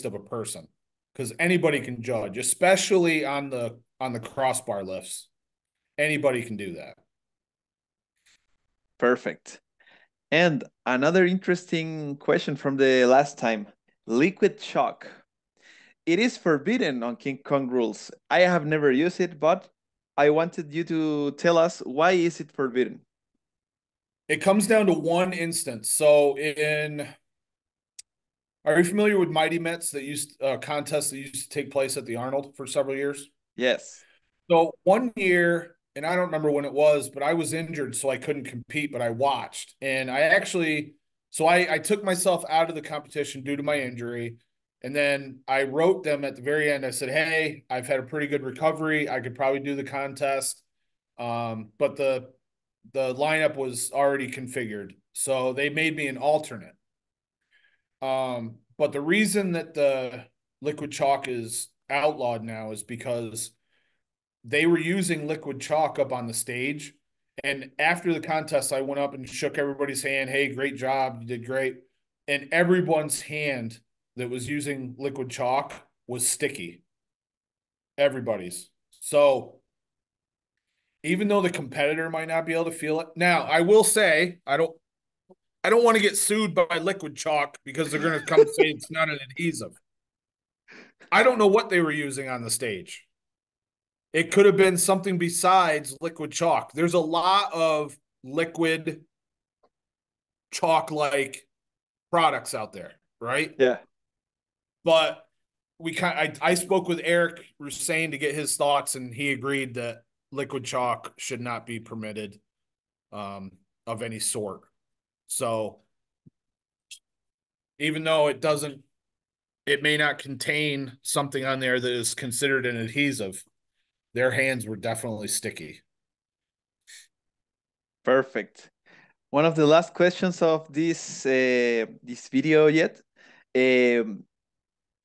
of a person because anybody can judge, especially on the crossbar lifts. Anybody can do that. perfect. And another interesting question from the last time. Liquid chalk. It is forbidden on King Kong rules. I have never used it, but I wanted you to tell us why is it forbidden? It comes down to one instance. So are you familiar with Mighty Mets that used contests that used to take place at the Arnold for several years? Yes. So one year, and I don't remember when it was, but I was injured, so I couldn't compete, but I watched. And I took myself out of the competition due to my injury. And then I wrote them at the very end. I said, hey, I've had a pretty good recovery. I could probably do the contest. But the lineup was already configured. So they made me an alternate. But the reason that the liquid chalk is outlawed now is because they were using liquid chalk up on the stage. And after the contest, I went up and shook everybody's hand. Hey, great job. You did great. And everyone's hand that was using liquid chalk was sticky. Everybody's. So even though the competitor might not be able to feel it. Now, I will say, I don't want to get sued by liquid chalk because they're going to come say it's not an adhesive. I don't know what they were using on the stage. It could have been something besides liquid chalk. There's a lot of liquid chalk like products out there, right? Yeah. But I spoke with Eric Rusain to get his thoughts, and he agreed that liquid chalk should not be permitted of any sort. So even though it may not contain something on there that is considered an adhesive, their hands were definitely sticky. Perfect. One of the last questions of this video yet. Um,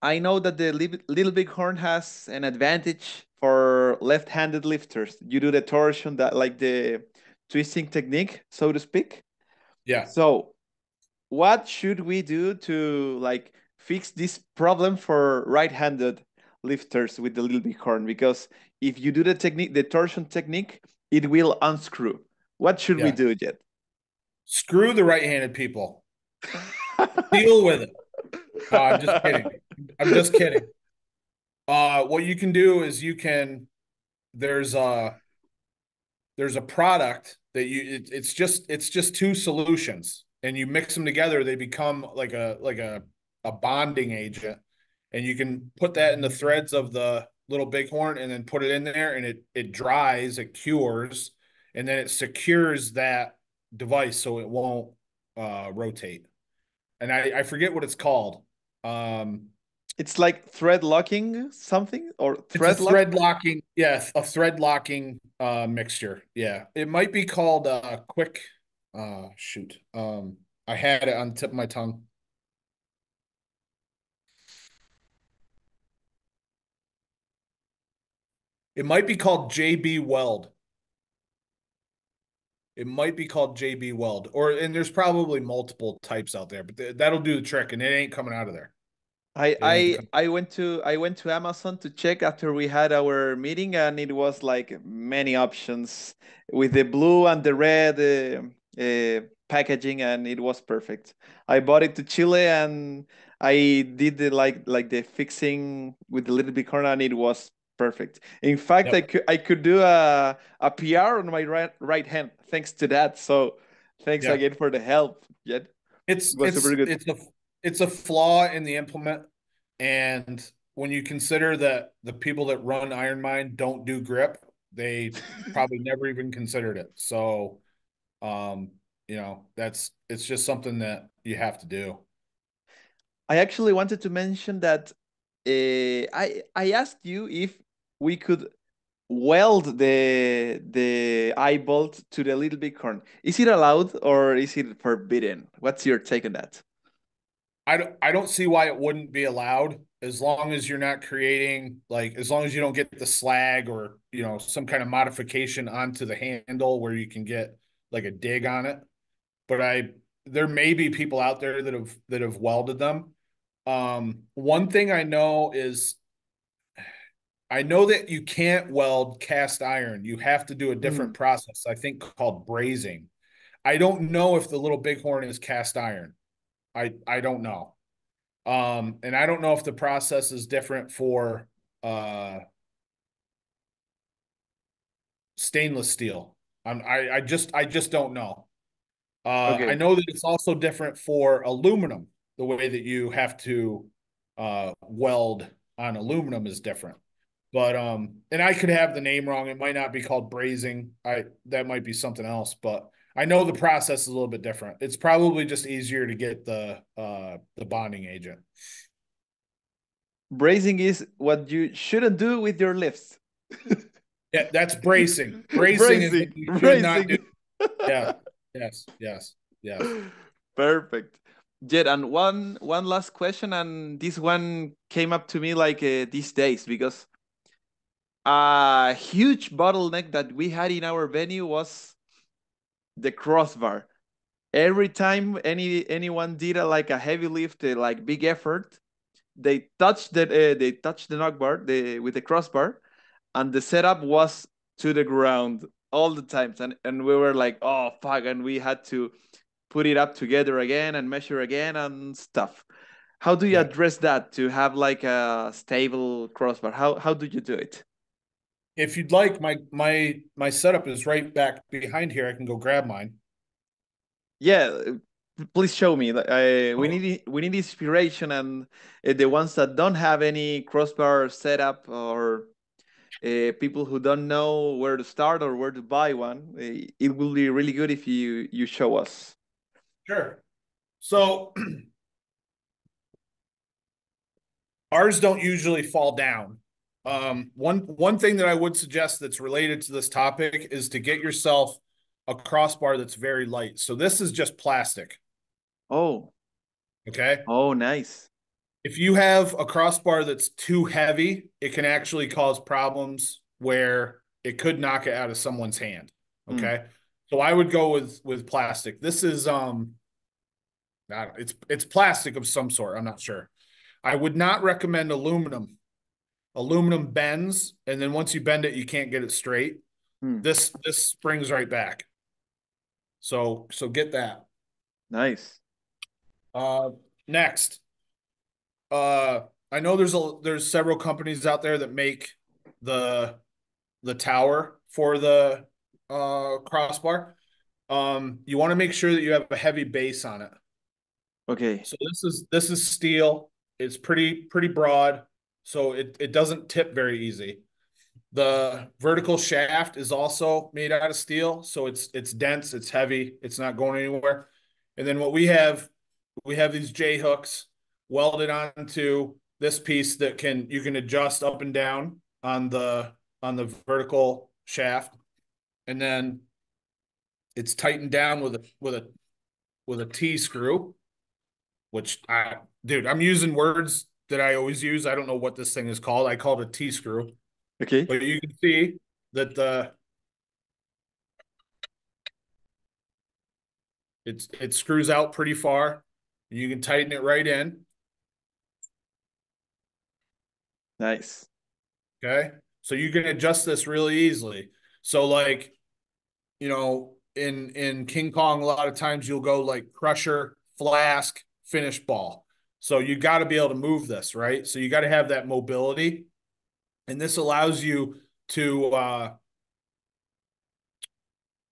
I know that the Little Bighorn has an advantage for left-handed lifters. You do the torsion, that like the twisting technique, so to speak. Yeah. So, what should we do to like fix this problem for right-handed lifters with the Little Bighorn? Because if you do the technique, the torsion technique, it will unscrew. What should we Yeah. do, Jed? Screw the right-handed people. Deal with it. No, I'm just kidding. I'm just kidding. What you can do is there's a there's a product that it's just two solutions, and you mix them together, they become like a bonding agent, and you can put that in the threads of the little bighorn and then put it in there, and it dries, it cures, and then it secures that device so it won't rotate. And I forget what it's called. Um, It's like thread locking something or It's a thread lock. thread locking, yeah, a thread locking mixture. Yeah. It might be called quick shoot. I had it on the tip of my tongue. It might be called JB Weld. It might be called JB Weld. And there's probably multiple types out there, but that'll do the trick, and it ain't coming out of there. I It ain't I coming. I went to Amazon to check after we had our meeting, and it was like many options with the blue and the red packaging, and it was perfect. I bought it to Chile, and I did the like the fixing with the little bit corner, and it was perfect. In fact, Yep. I could do a PR on my right hand thanks to that. So thanks Yeah. again for the help. Yeah, it It's was super it's good. it's a it's a flaw in the implement. And when you consider that the people that run Iron Mine don't do grip, they probably never even considered it. So, um, it's just something that you have to do. I actually wanted to mention that I asked you if we could weld the eye bolt to the little bighorn. Is it allowed or is it forbidden? What's your take on that? I don't see why it wouldn't be allowed, as long as you're not creating, like, as long as you don't get the slag or, some kind of modification onto the handle where you can get like a dig on it. But there may be people out there that have welded them. One thing I know that you can't weld cast iron. You have to do a different Mm. process, I think, called brazing. I don't know if the little bighorn is cast iron. I don't know. And I don't know if the process is different for stainless steel. I just don't know. I Okay. know that it's also different for aluminum. The way that you have to weld on aluminum is different. But and I could have the name wrong. It might not be called brazing. That might be something else. But I know the process is a little bit different. It's probably just easier to get the bonding agent. Brazing is what you shouldn't do with your lifts. Yeah, that's bracing. Bracing is what Bracing, you should not do. bracing. Yes, yes, yes, yes. Perfect. Jed, and one last question, and this one came up to me like these days because a huge bottleneck that we had in our venue was the crossbar. Every time anyone did like a heavy lift, like big effort, they touched the knock bar with the crossbar, and the setup was to the ground all the times, and we were like, oh fuck, and we had to put it up together again and measure again and stuff. How do you Yeah. address that to have like a stable crossbar? How do you do it? If you'd like, my setup is right back behind here. I can go grab mine. Yeah, please show me. Okay. We need inspiration, and the ones that don't have any crossbar setup or people who don't know where to start or where to buy one, it will be really good if you show us. Sure. So ours don't usually fall down. One thing that I would suggest that's related to this topic is to get yourself a crossbar that's very light. So this is just plastic. Oh, Okay. oh, nice. If you have a crossbar that's too heavy, it can actually cause problems where it could knock it out of someone's hand. Hmm. Okay. So I would go with plastic. This is it's plastic of some sort. I'm not sure. I would not recommend aluminum. Aluminum bends, and then once you bend it, you can't get it straight. Hmm. This springs right back. So get that. Nice. Uh, Next, uh, I know there's several companies out there that make the the tower for the crossbar. You want to make sure that you have a heavy base on it. Okay. So this is steel. It's pretty broad, so it doesn't tip very easy. The vertical shaft is also made out of steel, so it's dense, it's heavy, it's not going anywhere. And then what we have these J hooks welded onto this piece that you can adjust up and down on the vertical shaft, and then it's tightened down with a T screw, which dude, I'm using words that I always use. I don't know what this thing is called. I call it a T screw, Okay. but you can see that it screws out pretty far. You can tighten it right in. Nice. Okay. So you can adjust this really easily. So like, in King Kong, a lot of times you'll go like crusher, flask, finish ball. So you got to be able to move this, right? So you got to have that mobility. And this allows you to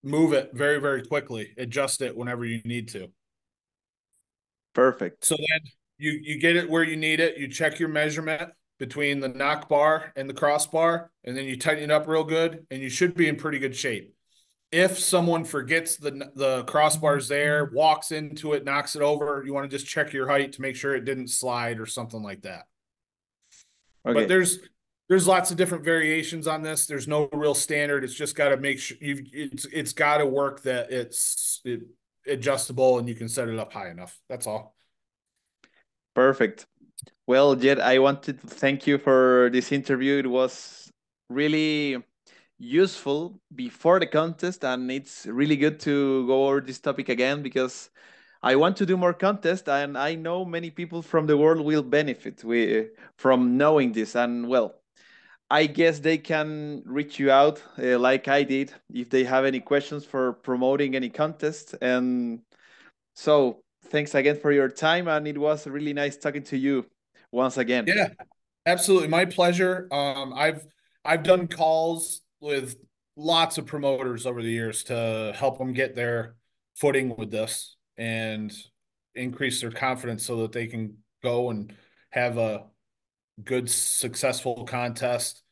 move it very, very quickly, adjust it whenever you need to. Perfect. So then you get it where you need it. You check your measurement between the knock bar and the crossbar, and then you tighten it up real good, and you should be in pretty good shape. If someone forgets the crossbars there, walks into it, knocks it over, you want to just check your height to make sure it didn't slide or something like that. But Okay. there's lots of different variations on this. There's no real standard. It's just got to make sure it's got to work that it's adjustable and you can set it up high enough. That's all. Perfect. Well, Jed, I wanted to thank you for this interview. It was really useful before the contest, and it's really good to go over this topic again because I want to do more contests, and I know many people from the world will benefit from knowing this. And well, I guess they can reach you out like I did if they have any questions for promoting any contest. And so, thanks again for your time, and it was really nice talking to you once again. Yeah, absolutely. My pleasure. I've done calls with lots of promoters over the years to help them get their footing with this and increase their confidence so that they can go and have a good, successful contest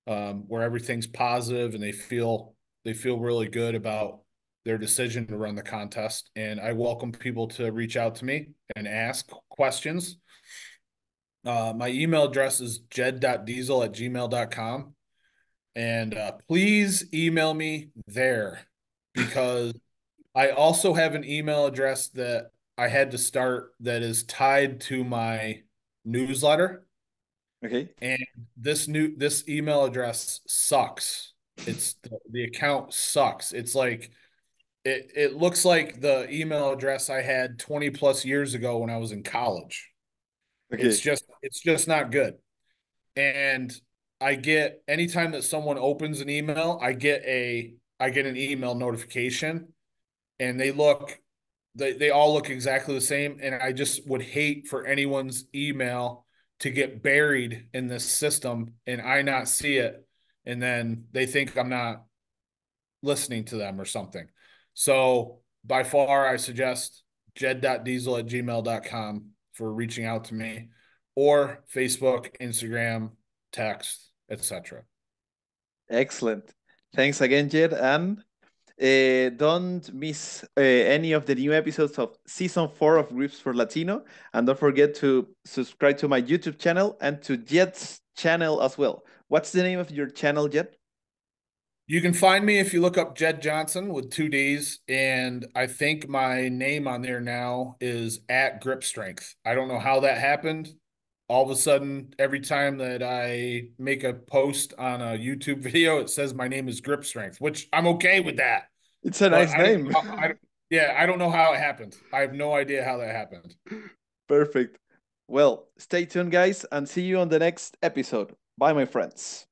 where everything's positive and they feel really good about their decision to run the contest. And I welcome people to reach out to me and ask questions. My email address is jed.diesel@gmail.com. And please email me there because I also have an email address that I had to start that is tied to my newsletter. Okay. And this email address sucks. The account sucks. It's like it looks like the email address I had 20 plus years ago when I was in college. Okay. It's just not good. And I get anytime that someone opens an email, I get an email notification and they all look exactly the same. And I just would hate for anyone's email to get buried in this system and I not see it. And then they think I'm not listening to them or something. So by far, I suggest jed.diesel@gmail.com for reaching out to me or Facebook, Instagram, text, etc. Excellent. Thanks again, Jed, and Don't miss any of the new episodes of season 4 of Gripsport Latino. And don't forget to subscribe to my YouTube channel and to Jedd's channel as well. What's the name of your channel, Jedd? You can find me if you look up Jedd Johnson with 2 Ds, and I think my name on there now is at Grip Strength. I don't know how that happened. All of a sudden, every time that I make a post on a YouTube video, it says my name is Grip Strength, which I'm okay with that. It's a But nice I don't name. know yeah, I don't know how it happened. I have no idea how that happened. Perfect. Well, stay tuned, guys, and see you on the next episode. Bye, my friends.